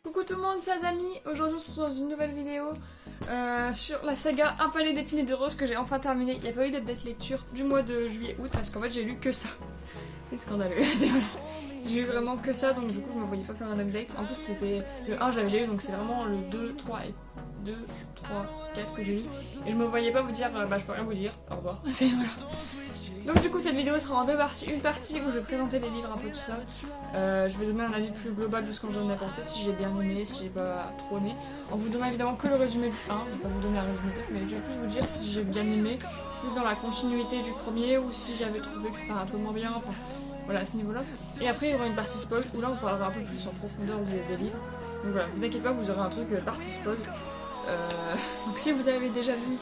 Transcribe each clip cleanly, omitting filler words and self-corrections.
Coucou tout le monde, c'est Azami. Aujourd'hui on se retrouve dans une nouvelle vidéo sur la saga Un palais d'épines et de roses que j'ai enfin terminé. Il n'y a pas eu d'update lecture du mois de juillet-août parce qu'en fait j'ai lu que ça. C'est scandaleux. J'ai eu vraiment que ça, donc du coup je me voyais pas faire un update. En plus c'était le 1 j'avais déjà eu, donc c'est vraiment le 2, 3 et 2, 3, 4 que j'ai lu. Et je me voyais pas vous dire, bah je peux rien vous dire, au revoir. Voilà. Donc du coup cette vidéo sera en deux parties. Une partie où je vais présenter les livres, un peu tout ça. Je vais donner un avis plus global de ce que j'en ai pensé, si j'ai bien aimé, si j'ai pas trop aimé. En vous donnant évidemment que le résumé du 1, je vais pas vous donner un résumé tout, mais je vais plus vous dire si j'ai bien aimé, si c'était dans la continuité du premier ou si j'avais trouvé que c'était un peu moins bien, enfin voilà à ce niveau là. Et après il y aura une partie spoil où là on parlera un peu plus en profondeur des livres. Donc voilà, vous inquiétez pas, vous aurez un truc partie spoil. Donc si vous avez déjà lu,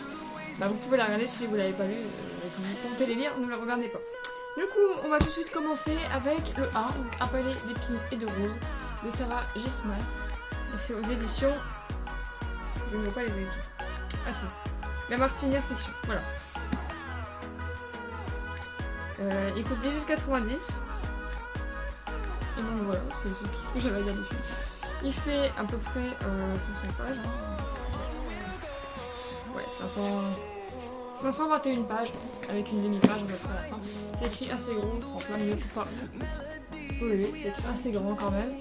bah vous pouvez la regarder, si vous l'avez pas lu et que vous comptez les lire, ne la regardez pas. Du coup, on va tout de suite commencer avec le 1, donc Un palais d'épines et de roses, de Sarah J. Maas. Et c'est aux éditions... Je ne vois pas les éditions. Ah si. La Martinière Fiction, voilà. Il coûte 18,90. Et donc voilà, c'est tout ce que j'avais à dire dessus. Il fait à peu près 500 pages. Hein. Ouais, 521 pages, avec une demi-page à peu près à la fin. C'est écrit assez gros, en plein milieu pour pas... Oui, c'est écrit assez grand quand même.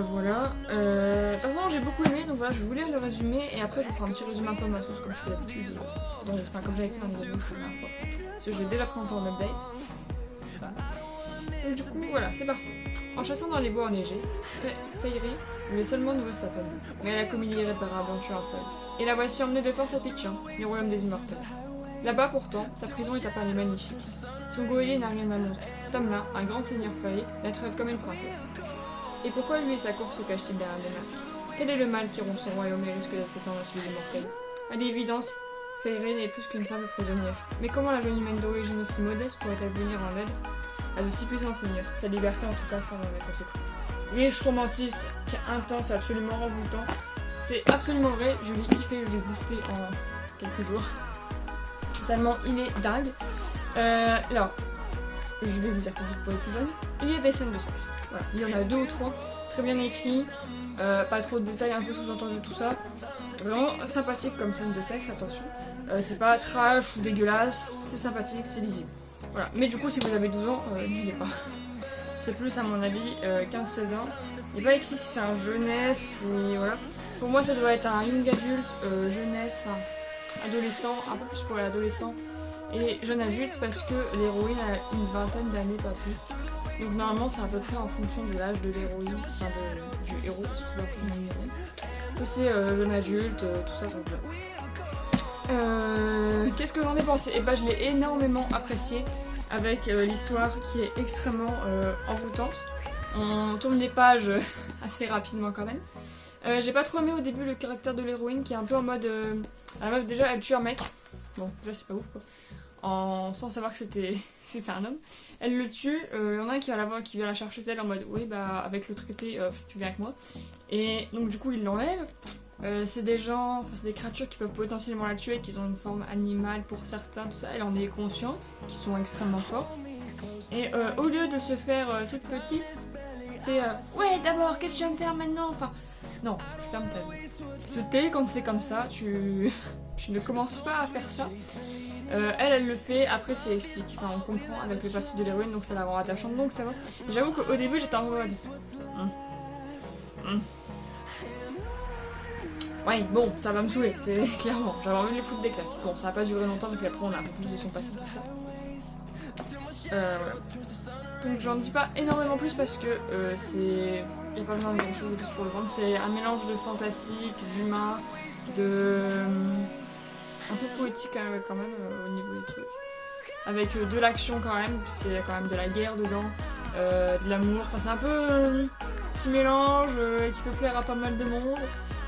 Voilà. Personnellement j'ai beaucoup aimé, donc voilà, je vais vous lire le résumé et après je vous ferai un petit résumé un peu à ma sauce comme je fais d'habitude. Enfin, comme j'avais fait dans mes vidéos la dernière fois. Parce que je l'ai déjà présenté en update. Voilà. Donc du coup, voilà, c'est parti. En chassant dans les bois enneigés, Feyre voulait seulement nourrir sa famille, mais elle a commis l'irréparable en tuant Foy. Et la voici emmenée de force à Pitchin, le royaume des immortels. Là-bas pourtant, sa prison est à Palais magnifique. Son goélier n'a rien d'un monstre. Tamlin, un grand seigneur Fey, la traite comme une princesse. Et pourquoi lui et sa cour se cachent-ils derrière des masques? Quel est le mal qui rompt son royaume et risque de s'étendre à celui des mortels? À l'évidence, Feyre n'est plus qu'une simple prisonnière. Mais comment la jeune humaine d'origine aussi modeste pourrait-elle venir en aide à de si puissants seigneurs? Sa liberté en tout cas semble en être secret. Riche, romantisme, intense, absolument envoûtant. C'est absolument vrai, je l'ai kiffé, je l'ai bouffé en quelques jours. Tellement il est dingue. Alors, je vais vous dire tout de suite pour les plus jeunes. Il y a des scènes de sexe. Voilà. Il y en a 2 ou 3, très bien écrits, pas trop de détails, un peu sous-entendu tout ça. Vraiment sympathique comme scène de sexe, attention. C'est pas trash ou dégueulasse, c'est sympathique, c'est lisible. Voilà. Mais du coup, si vous avez 12 ans, n'y allez pas. C'est plus, à mon avis, 15-16 ans. Il n'est pas écrit si c'est un jeunesse, et voilà. Pour moi, ça doit être un young adulte, jeunesse, enfin, adolescent, un peu plus pour l'adolescent et jeune adulte, parce que l'héroïne a une vingtaine d'années, pas plus. Donc normalement, c'est à peu près en fonction de l'âge de l'héroïne, enfin du héros, parce que c'est forcément une héroïne. Que c'est jeune adulte, tout ça, donc voilà. Qu'est-ce que j'en ai pensé? Et bah, je l'ai énormément apprécié, avec l'histoire qui est extrêmement envoûtante. On tourne les pages assez rapidement quand même. J'ai pas trop aimé au début le caractère de l'héroïne qui est un peu en mode... la meuf déjà elle tue un mec. Bon déjà c'est pas ouf quoi. Sans savoir que c'était un homme. Elle le tue, il y en a un qui va la voir, qui vient la chercher celle en mode oui bah avec le traité tu viens avec moi. Et donc du coup il l'enlève. C'est des gens, enfin c'est des créatures qui peuvent potentiellement la tuer, qui ont une forme animale pour certains, tout ça, elle en est consciente, qui sont extrêmement fortes. Et au lieu de se faire toute petite, c'est ouais d'abord qu'est-ce que tu vas me faire maintenant, enfin non, tu fermes ta gueule. Tu tais quand c'est comme ça, tu ne commences pas à faire ça. Elle le fait, après c'est expliqué, enfin on comprend avec le passé de l'héroïne, donc ça la rend attachante, donc ça va. J'avoue qu'au début j'étais en mode... Ouais, bon, ça va me saouler, c'est clairement, j'avais envie de les foutre des claques. Bon, ça va pas durer longtemps parce qu'après on a un peu plus de son passé, tout ça. Voilà. Donc j'en dis pas énormément plus parce que c'est... Il n'y a pas besoin de grand chose de plus pour le vendre. C'est un mélange de fantastique, d'humain, de... un peu poétique quand même au niveau des trucs. Avec de l'action quand même, c'est quand même de la guerre dedans, de l'amour. Enfin c'est un peu petit mélange qui peut plaire à pas mal de monde.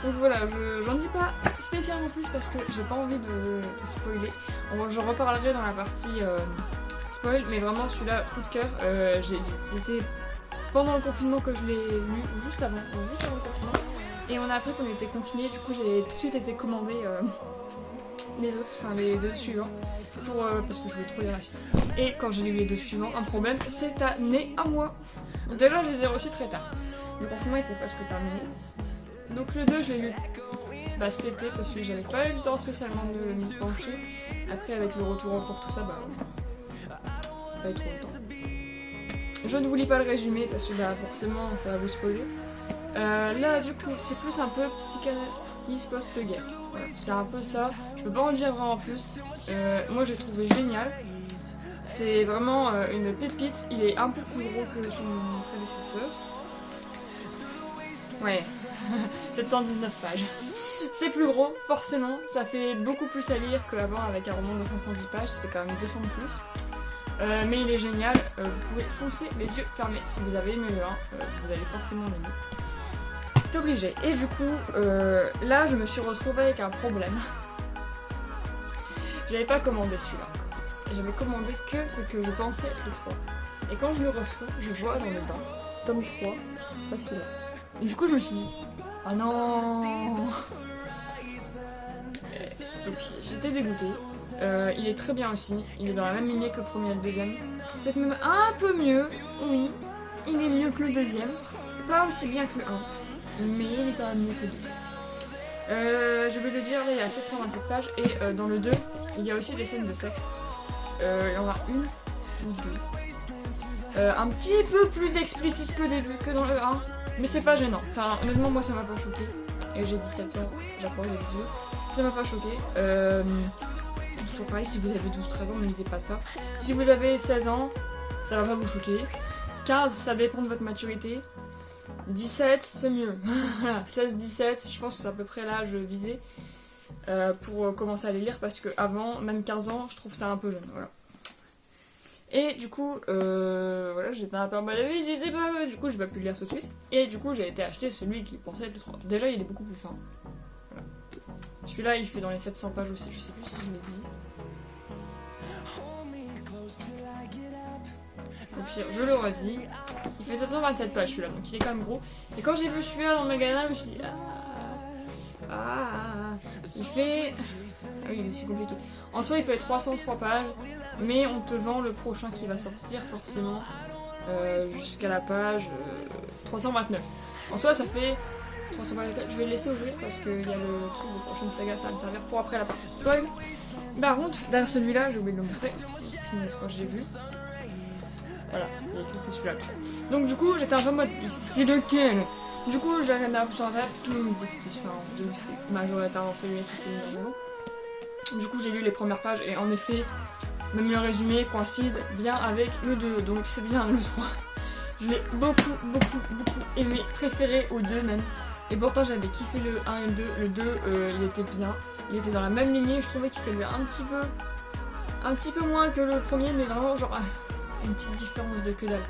Donc voilà, j'en dis pas spécialement plus parce que j'ai pas envie de spoiler. J'en reparlerai dans la partie... spoil, mais vraiment celui-là, coup de cœur, c'était pendant le confinement que je l'ai lu, ou juste avant le confinement, et on a appris qu'on était confinés, du coup j'ai tout de suite été commandé les autres, enfin les deux suivants, parce que je voulais trop lire la suite. Et quand j'ai lu les deux suivants, un problème s'est né à moi. Donc déjà, je les ai reçus très tard. Le confinement était presque terminé. Donc le 2, je l'ai lu cet été parce que j'avais pas eu le temps spécialement de m'y pencher. Après, avec le retour en cours, tout ça, pas eu trop le temps. Je ne vous lis pas le résumé parce que forcément ça va vous spoiler. Là du coup c'est plus un peu psychanalyse post-guerre. Voilà, c'est un peu ça. Je peux pas en dire vraiment plus. Moi j'ai trouvé génial. C'est vraiment une pépite. Il est un peu plus gros que son prédécesseur. Ouais, 719 pages. C'est plus gros, forcément. Ça fait beaucoup plus à lire qu'avant avec un roman de 510 pages. Ça fait quand même 200 de plus. Mais il est génial. Vous pouvez foncer les yeux fermés. Si vous avez aimé le 1, vous allez forcément l'aimer. C'est obligé. Et du coup, là, je me suis retrouvée avec un problème. J'avais pas commandé celui-là. J'avais commandé que ce que je pensais le 3. Et quand je le reçois, je vois dans le bas, tome 3, c'est pas celui-là. Et du coup, je me suis dit, ah non. Donc j'étais dégoûtée. Il est très bien aussi. Il est dans la même lignée que le premier et le deuxième. Peut-être même un peu mieux, oui. Il est mieux que le deuxième. Pas aussi bien que le 1. Mais il est quand même mieux que le deuxième. Je vais le dire, là, il y a 727 pages. Et dans le 2, il y a aussi des scènes de sexe. Il y en a une ou deux. Un petit peu plus explicite que dans le 1. Mais c'est pas gênant. Enfin, honnêtement, moi ça m'a pas choqué. Et j'ai 17 ans, j'apprends, j'ai 18. Ça m'a pas choqué. Toujours pareil, si vous avez 12-13 ans, ne lisez pas ça. Si vous avez 16 ans, ça va pas vous choquer. 15, ça dépend de votre maturité. 17, c'est mieux. 16-17, je pense que c'est à peu près l'âge visé pour commencer à les lire parce que avant, même 15 ans, je trouve ça un peu jeune. Voilà. Et du coup, voilà, j'étais un peu en mode oui, je sais pas, du coup, j'ai pas pu le lire tout de suite. Et du coup, j'ai été acheter celui qui pensait être le 3. Déjà, il est beaucoup plus fin. Voilà. Celui-là, il fait dans les 700 pages aussi, je sais plus si je l'ai dit. Au pire, je le redis. Il fait 727 pages celui-là, donc il est quand même gros. Et quand j'ai vu celui-là dans le magasin, je me suis dit il fait... Ah oui, mais c'est compliqué. En soi, il fait 303 pages, mais on te vend le prochain qui va sortir forcément jusqu'à la page 329. En soi, ça fait 300 pages. Je vais le laisser ouvrir parce qu'il y a le truc de prochaine saga, ça va me servir pour après la partie spoil. Par contre, derrière celui-là, j'ai oublié de le montrer. Finesse quand j'ai vu. Voilà, il y a écrit c'est celui-là. Donc du coup, j'étais un peu en mode, c'est lequel? Du coup, j'ai regardé un peu sur internet, tout le monde me dit que c'était celui-là. J'ai vu que c'était majoritairement celui-là qui était mis en avant. Du coup, j'ai lu les premières pages et en effet, même le résumé coïncide bien avec le 2, donc c'est bien le 3. Je l'ai beaucoup aimé, préféré au 2 même. Et pourtant, j'avais kiffé le 1 et le 2. Le 2, il était bien. Il était dans la même lignée, je trouvais qu'il s'élevait un petit peu moins que le premier, mais vraiment genre une petite différence de que dalle.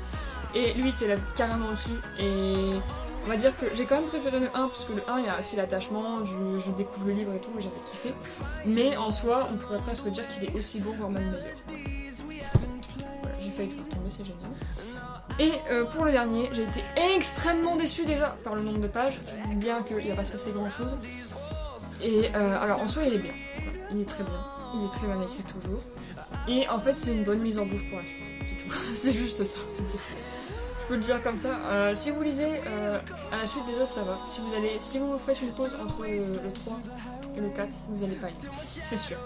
Et lui, il s'élève carrément dessus. Et on va dire que j'ai quand même préféré le 1 parce que le 1 il y a aussi l'attachement, je découvre le livre et tout, j'avais kiffé. Mais en soi, on pourrait presque dire qu'il est aussi bon, voire même meilleur. Voilà, j'ai failli le faire tomber, c'est génial. Et pour le dernier, j'ai été extrêmement déçue déjà par le nombre de pages. Je me dis bien qu'il va pas se passer grand chose. Et alors en soi, il est bien. Il est très bien. Il est très bien écrit toujours. Et en fait, c'est une bonne mise en bouche pour la suite. C'est tout. C'est juste ça. Je peux le dire comme ça. Si vous lisez à la suite des autres, ça va. Si vous faites une pause entre le 3 et le 4, vous allez pas lire. C'est sûr.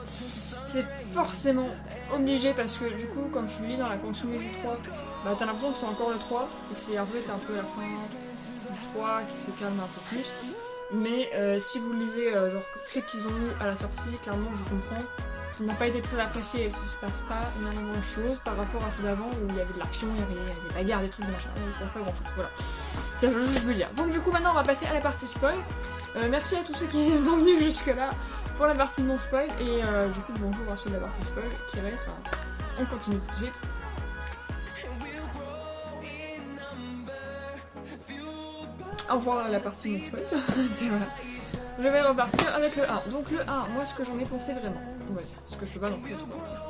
C'est forcément obligé parce que du coup, quand tu lis dans la continuité du 3, bah t'as l'impression que c'est encore le 3 et que c'est un peu la fin du 3 qui se calme un peu plus. Mais si vous lisez genre ceux qu'ils ont eu à la sortie, clairement je comprends. Il n'a pas été très apprécié, il ne se passe pas énormément de choses par rapport à ceux d'avant où il y avait de l'action, il y avait des bagarres, des trucs, machin, il ne se passe pas grand chose, voilà. C'est ce que je veux dire. Donc du coup maintenant on va passer à la partie spoil. Merci à tous ceux qui sont venus jusque là pour la partie non spoil et du coup bonjour à ceux de la partie spoil qui restent, on continue tout de suite. Au revoir la partie non spoil, c'est voilà. Je vais repartir avec le 1. Donc le 1, moi ce que j'en ai pensé vraiment, on va dire, parce que je peux pas non plus tout en dire.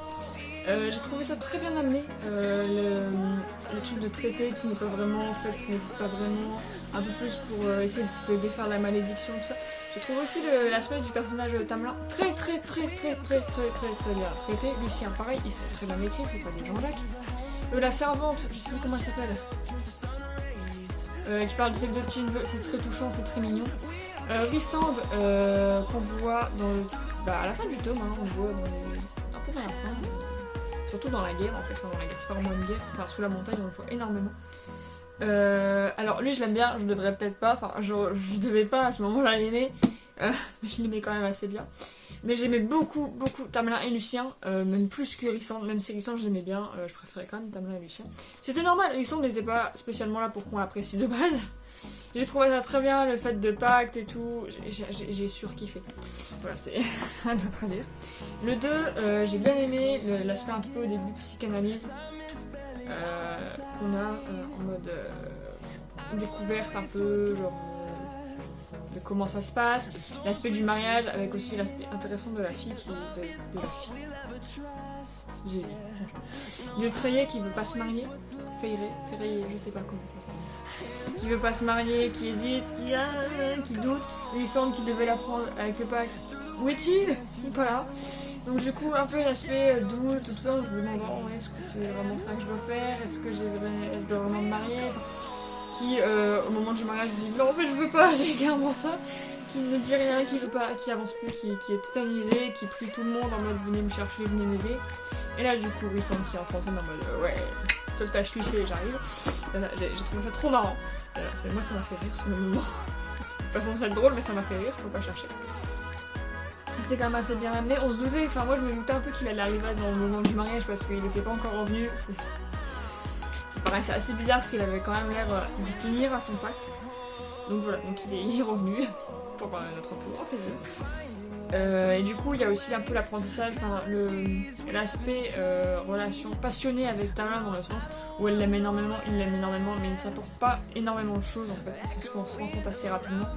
J'ai trouvé ça très bien amené, le truc de traité qui n'est pas vraiment en fait, qui n'existe pas vraiment, un peu plus pour essayer de défaire la malédiction, tout ça. J'ai trouvé aussi l'aspect du personnage Tamlin très bien traité. Lucien, pareil, ils sont très bien écrits, c'est pas des Jean-Jacques. La servante, je sais plus comment elle s'appelle, qui parle du secte de Tinveux, c'est très touchant, c'est très mignon. Rissande, qu'on voit à la fin du tome, hein, on voit un peu dans la fin. Surtout dans la guerre en fait, enfin dans la guerre, c'est pas vraiment une guerre, enfin sous la montagne on le voit énormément. Alors lui je l'aime bien, je devrais peut-être pas, enfin je devais pas à ce moment-là l'aimer, mais je l'aimais quand même assez bien. Mais j'aimais beaucoup Tamlin et Lucien, même plus que Rissande, même si Rissande je l'aimais bien, je préférais quand même Tamlin et Lucien. C'était normal, Rissande n'était pas spécialement là pour qu'on l'apprécie de base. J'ai trouvé ça très bien, le fait de pacte et tout, j'ai surkiffé. Voilà, c'est un autre à dire. Le 2, j'ai bien aimé l'aspect un peu au début psychanalyse qu'on a en mode découverte un peu, genre de comment ça se passe. L'aspect du mariage avec aussi l'aspect intéressant de la fille de la fille. J'ai lu, franchement. De Freyé qui veut pas se marier. Freyé, je sais pas comment ça se passe. Qui veut pas se marier, qui hésite, qui doute. Il semble qu'il devait l'apprendre avec le pacte. Où est-il? Voilà. Donc du coup, un peu l'aspect doute, tout ça, on se demandant est-ce que c'est vraiment ça que je dois faire? Est-ce que je dois vraiment me marier? Qui, au moment du mariage, dit non, en fait, je veux pas, c'est clairement ça. Qui ne dit rien, qui veut pas, qui avance plus, qui est tétanisé, qui prie tout le monde en mode venez me chercher, venez m'aider. Et là, du coup, il semble qu'il est en scène en mode ouais, sauvetage cliché, j'arrive. J'ai trouvé ça trop marrant. Moi, ça m'a fait rire sur le moment. C'était pas censé être drôle, mais ça m'a fait rire, faut pas chercher. C'était quand même assez bien amené. On se doutait, enfin, moi, je me doutais un peu qu'il allait arriver dans le moment du mariage parce qu'il était pas encore revenu. Ça paraissait assez bizarre parce qu'il avait quand même l'air d'y tenir à son pacte. Donc voilà, donc il est revenu pour notre plus grand plaisir. Et du coup, il y a aussi un peu l'apprentissage, l'aspect relation passionnée avec Tamlin dans le sens où elle l'aime énormément, il l'aime énormément, mais il ne s'apporte pas énormément de choses en fait. C'est ce qu'on se rend compte assez rapidement.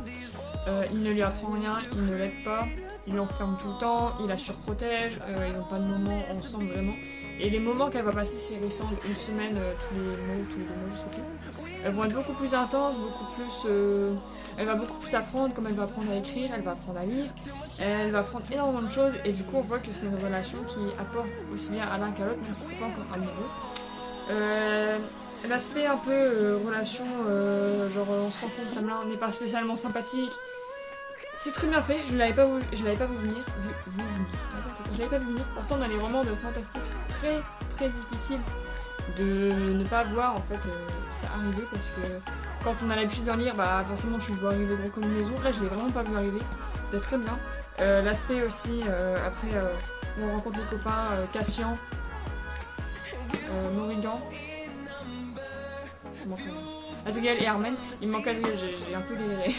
Il ne lui apprend rien, il ne l'aide pas, il l'enferme tout le temps, il la surprotège, ils n'ont pas de moments ensemble vraiment. Et les moments qu'elle va passer, si elle ressemble une semaine, tous les 2 mois, je sais plus, elles vont être beaucoup plus intenses, elle va beaucoup plus apprendre, comme elle va apprendre à écrire, elle va apprendre à lire, elle va apprendre énormément de choses, et du coup on voit que c'est une relation qui apporte aussi bien à l'un qu'à l'autre, même si c'est pas encore amoureux. L'aspect un peu relation, genre on se rend compte que Tamlin n'est pas spécialement sympathique. C'est très bien fait, je l'avais pas vu venir. Je l'avais pas vu venir. Pourtant dans les romans de fantastique, c'est très difficile de ne pas voir en fait ça arriver parce que quand on a l'habitude d'en lire, bah forcément tu le vois arriver gros comme une maison. Là je l'ai vraiment pas vu arriver. C'était très bien. L'aspect aussi, après où on rencontre les copains, Cassian, Morrigan. Azriel et Armen, il me manque Azriel, j'ai un peu galéré.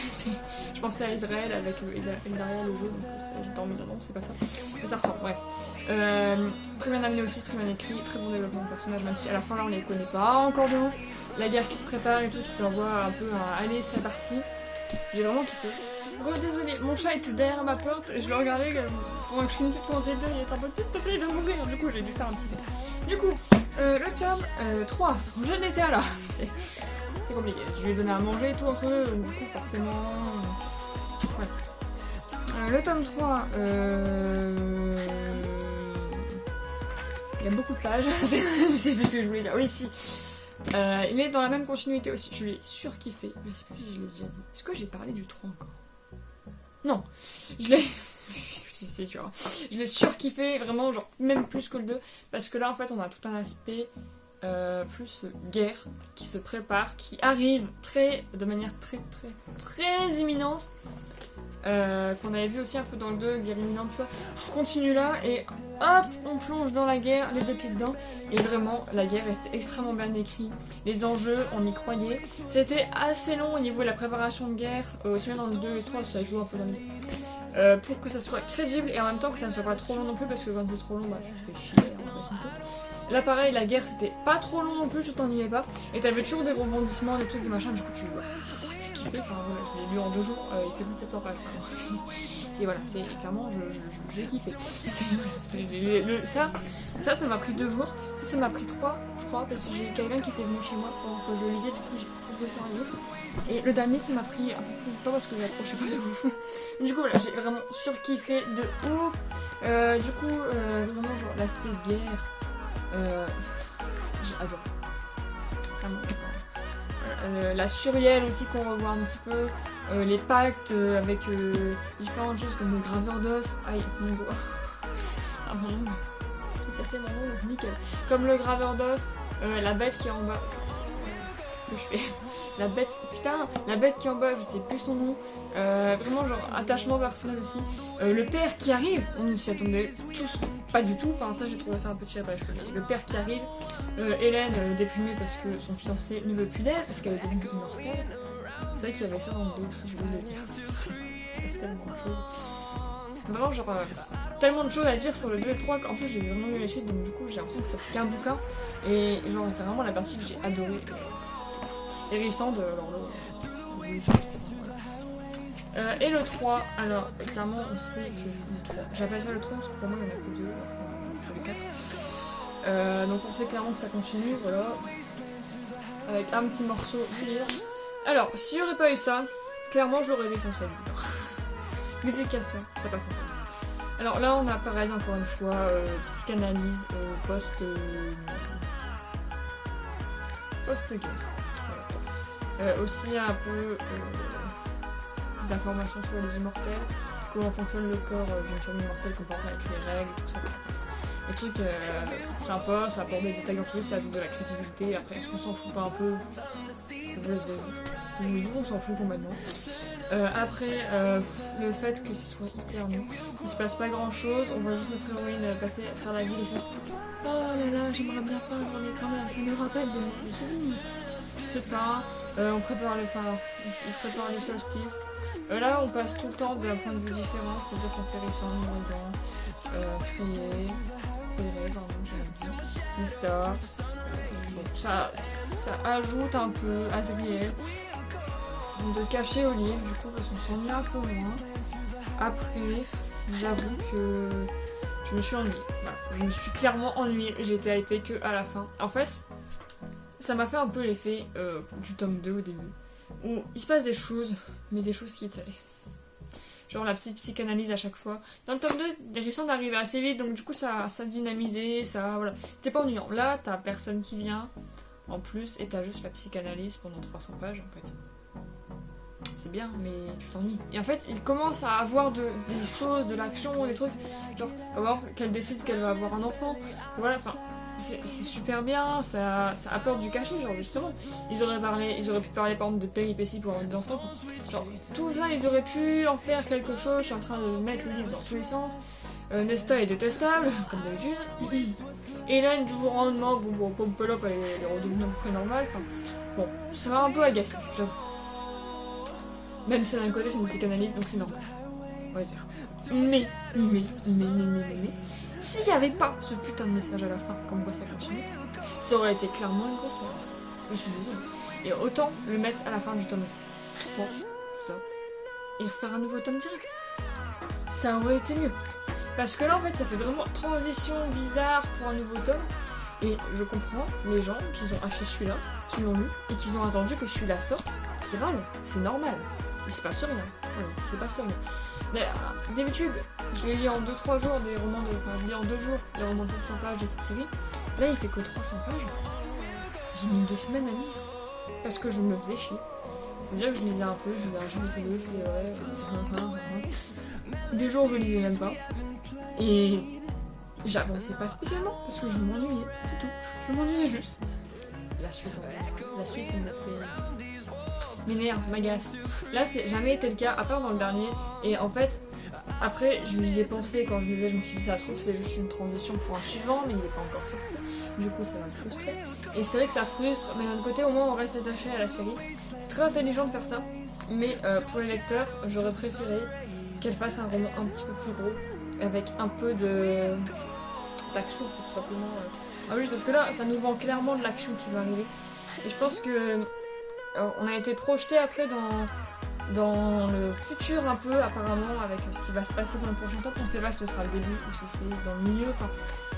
Je pensais à Israël avec Eldaria le jeu, donc j'ai dormi dedans, c'est pas ça. Mais ça ressemble, bref. Très bien amené aussi, très bien écrit, très bon développement de personnage, même si à la fin là on les connaît pas encore de ouf. La guerre qui se prépare et tout, qui t'envoie un peu un allez, c'est parti. J'ai vraiment kiffé. Oh désolé, mon chat était derrière ma porte et je le regardais pendant que je finissais de penser 2, il était en mode s'il te plaît, il va mourir. Du coup j'ai dû faire un petit peu. Du coup, le tome 3, je n'étais là. C'est compliqué. Je lui ai donné à manger et tout un peu, du coup forcément... Ouais. Le tome 3, il y a beaucoup de pages, je sais plus ce que je voulais dire. Oui, si. Il est dans la même continuité aussi, je l'ai surkiffé. Je sais plus si je l'ai déjà dit. Est-ce que j'ai parlé du 3 encore? Non, je l'ai... c'est dur. Hein. Je l'ai surkiffé, vraiment, genre même plus que le 2, parce que là en fait on a tout un aspect... plus guerre qui se prépare, qui arrive de manière très imminente, qu'on avait vu aussi un peu dans le 2, guerre imminente, ça continue là et hop on plonge dans la guerre, les 2 pieds dedans, et vraiment la guerre est extrêmement bien écrite, les enjeux on y croyait, c'était assez long au niveau de la préparation de guerre, aussi bien dans le 2 et le 3, ça joue un peu dans les 2. Pour que ça soit crédible et en même temps que ça ne soit pas trop long non plus, parce que quand c'est trop long, bah tu te fais chier, on passe un peu. Là pareil, la guerre c'était pas trop long non plus, tu t'ennuyais pas, et t'avais toujours des rebondissements, des trucs, des machins, du coup tu kiffes kiffé, enfin voilà, je l'ai lu en 2 jours, il fait plus de 700 pages. Et voilà, c'est clairement, j'ai kiffé. Ça m'a pris 2 jours, ça m'a pris 3, je crois, parce que j'ai quelqu'un qui était venu chez moi pendant que je le lisais, du coup j'ai plus de temps à lire. Et le dernier, ça m'a pris un peu plus de temps parce que j'ai accroché pas de ouf. Du coup, voilà, j'ai vraiment surkiffé de ouf. Du coup, vraiment, genre, l'aspect guerre, j'ai adoré. Vraiment. La Suriel aussi qu'on revoit un petit peu. Les pactes avec différentes choses comme le graveur d'os. Aïe, mon doigt. Ah mon ongle. J'ai cassé mon ongle, nickel. Comme le graveur d'os, la bête qui est en bas. Qu'est-ce que je fais? La bête, putain, la bête qui est en bas, je sais plus son nom. Vraiment, genre, attachement personnel aussi. Le père qui arrive, on ne s'y attendait tous pas du tout. Enfin, ça, j'ai trouvé ça un peu tiré par les cheveux. Le père qui arrive, Hélène déprimée parce que son fiancé ne veut plus d'elle, parce qu'elle est devenue immortelle. C'est vrai qu'il y avait ça dans le dos aussi, je voulais le dire. C'est tellement de choses. Vraiment, genre, tellement de choses à dire sur le 2 et le 3 qu'en plus j'ai vraiment lu les suites, donc du coup j'ai l'impression que ça fait qu'un bouquin. Et genre, c'est vraiment la partie que j'ai adorée. Hérissant de et le 3, alors clairement on sait que le 3, j'appelle ça le 3 parce que pour moi il n'y en a que 2, sur les 4. Donc on sait clairement que ça continue, voilà. Avec un petit morceau du livre. Alors, s'il n'y aurait pas eu ça, clairement je l'aurais défoncé le livre. L'efficace, ça passe pas. Alors là on a pareil encore une fois, psychanalyse post-game. Aussi un peu d'informations sur les immortels, comment fonctionne le corps d'une femme immortelle comparé avec les règles, tout ça. Le truc sympa, ça apporte des détails en plus, ça ajoute de la crédibilité. Après, est-ce qu'on s'en fout pas un peu? Je laisse oui, on s'en fout complètement. Après, le fait que ce soit hyper nu, il se passe pas grand chose, on voit juste notre héroïne passer à travers la ville et faire oh là là, j'aimerais bien peindre, mais quand même, ça me rappelle de mes souvenirs. Qui se peint, on prépare le solstice. Là, on passe tout le temps d'un point de vue différent, c'est-à-dire qu'on fait Rissant, Morrigan, Freyé, pardon, j'ai dit, Mista. Bon, ça ajoute un peu Azriel. De cacher au livre, du coup, parce qu'on s'en est un peu loin. Après, j'avoue que je me suis ennuyée. Voilà. Je me suis clairement ennuyée et j'ai été hypée que à la fin. En fait, ça m'a fait un peu l'effet du tome 2 au début, où il se passe des choses, mais des choses qui étaient... Genre la petite psychanalyse à chaque fois. Dans le tome 2, Rissand arrivait assez vite, donc du coup ça dynamisait, ça... Voilà. C'était pas ennuyant. Là, t'as personne qui vient, en plus, et t'as juste la psychanalyse pendant 300 pages, en fait. C'est bien, mais tu t'ennuies. Et en fait, il commence à avoir des choses, de l'action, des trucs, genre, qu'elle décide qu'elle va avoir un enfant. Voilà, enfin, c'est super bien, ça apporte du cachet, genre, justement. Ils auraient pu parler, par exemple, de péripéties pour avoir des enfants. Enfin, genre, tout ça, ils auraient pu en faire quelque chose. Je suis en train de mettre le livre dans tous les sens. Nesta est détestable, comme d'habitude. Hélène, du jour au lendemain, bon, Pompelop, elle est redevenue à peu près normale. Enfin, bon, ça m'a un peu agacé, j'avoue. Même si d'un côté c'est une psychanalyse, donc c'est normal, on va dire. Mais, s'il n'y avait pas ce putain de message à la fin, comme quoi ça continue, ça aurait été clairement une grosse merde. Je suis désolée. Et autant le mettre à la fin du tome 3, ça, et refaire un nouveau tome direct. Ça aurait été mieux. Parce que là, en fait, ça fait vraiment transition bizarre pour un nouveau tome. Et je comprends les gens qui ont acheté celui-là, qui l'ont lu, et qui ont attendu que celui-là sorte, qui râlent. C'est normal. Il se passe rien. Ouais, il se passe rien. Mais d'habitude, je les lis en 2-3 jours des romans de. Enfin, je lis en 2 jours les romans de 700 pages de cette série. Là, il fait que 300 pages. J'ai mis 2 semaines à lire. Parce que je me faisais chier. C'est-à-dire que je lisais un peu, je faisais un jeu de vidéo, je faisais ouais. Des jours, je lisais même pas. Et j'avançais pas spécialement parce que je m'ennuyais, c'est tout. Je m'ennuyais juste. La suite, il me fait. M'énerve, m'agace. Là, c'est jamais été le cas, à part dans le dernier. Et en fait, après, je y ai pensé quand je lisais, je me suis dit, ça se trouve, c'est juste une transition pour un suivant, mais il n'est pas encore sorti. Du coup, ça va me frustrer. Et c'est vrai que ça frustre, mais d'un autre côté, au moins, on reste attaché à la série. C'est très intelligent de faire ça. Mais pour les lecteurs, j'aurais préféré qu'elle fasse un roman un petit peu plus gros, avec un peu d'action, tout simplement. Ah oui, parce que là, ça nous vend clairement de l'action qui va arriver. Et je pense que on a été projeté après dans le futur un peu apparemment avec ce qui va se passer dans le prochain top. On sait pas si ce sera le début ou si c'est dans le milieu. Enfin,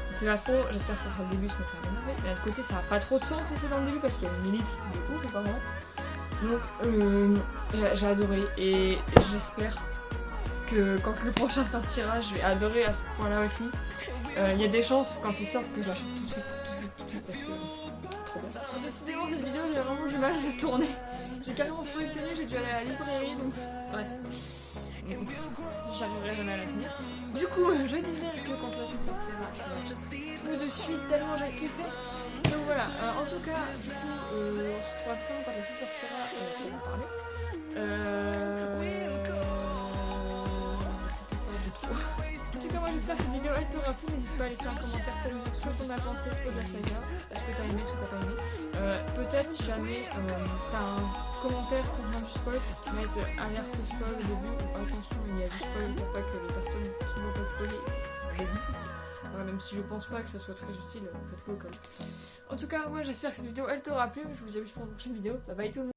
c'est pas trop. J'espère que ce sera le début, sinon ça va m'énerver. Mais d'un côté, ça a pas trop de sens si c'est dans le début parce qu'il y a une ellipse de ouf apparemment. Donc j'ai adoré et j'espère que quand le prochain sortira, je vais adorer à ce point-là aussi. Il y a des chances quand ils sortent que je l'achète tout de suite parce que trop bien. Décidément cette vidéo j'ai vraiment du mal à la tourner. J'ai carrément trouvé de tenue, j'ai dû aller à la librairie donc bref. J'arriverai jamais à la finir. Du coup, je disais que quand la suite sortira, je vais l'acheter tout de suite tellement j'ai kiffé. Donc voilà, en tout cas, du coup, on se retrouve quand la suite sortira pour en parler. C'est plus fort du tout. En tout cas, moi j'espère que cette vidéo elle t'aura plu. N'hésite pas à laisser un commentaire pour me dire ce que t'en as pensé de la saga, ce que t'as aimé, ce que t'as pas aimé. Peut-être si jamais t'as un commentaire contenant du spoil, mettre alerte au spoil au début ou attention, il y a du spoil pour pas que les personnes qui vont être spoilées le lisent. Voilà, même si je pense pas que ça soit très utile, faites-le au cas où. En tout cas, moi j'espère que cette vidéo elle t'aura plu. Je vous dis à plus pour une prochaine vidéo. Bye bye tout le monde.